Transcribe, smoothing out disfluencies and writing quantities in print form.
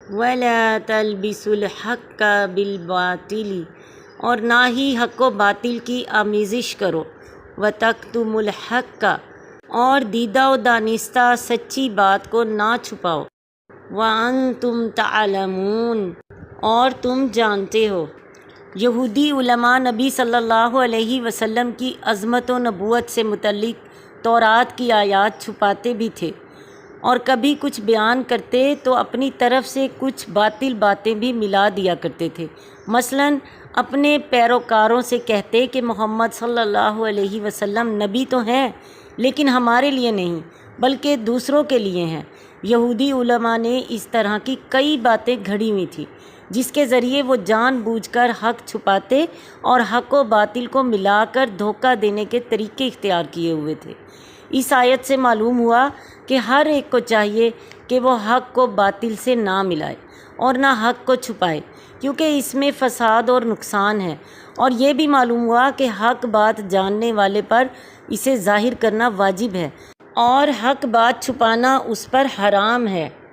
وَلَا تَلْبِسُوا الْحَقَّ بِالْبَاطِلِ، اور نہ ہی حق و باطل کی آمیزش کرو، وَتَكْتُمُوا الْحَقَّ، اور دیدہ و دانستہ سچی بات کو نہ چھپاؤ، وَأَنْتُمْ تَعْلَمُونَ، اور تم جانتے ہو۔ یہودی علماء نبی صلی اللہ علیہ وسلم کی عظمت و نبوت سے متعلق تورات کی آیات چھپاتے بھی تھے، اور کبھی کچھ بیان کرتے تو اپنی طرف سے کچھ باطل باتیں بھی ملا دیا کرتے تھے۔ مثلاً اپنے پیروکاروں سے کہتے کہ محمد صلی اللہ علیہ وسلم نبی تو ہیں لیکن ہمارے لیے نہیں بلکہ دوسروں کے لیے ہیں۔ یہودی علماء نے اس طرح کی کئی باتیں گھڑی ہوئی تھیں جس کے ذریعے وہ جان بوجھ کر حق چھپاتے اور حق و باطل کو ملا کر دھوکہ دینے کے طریقے اختیار کیے ہوئے تھے۔ اس آیت سے معلوم ہوا کہ ہر ایک کو چاہیے کہ وہ حق کو باطل سے نہ ملائے اور نہ حق کو چھپائے، کیونکہ اس میں فساد اور نقصان ہے، اور یہ بھی معلوم ہوا کہ حق بات جاننے والے پر اسے ظاہر کرنا واجب ہے اور حق بات چھپانا اس پر حرام ہے۔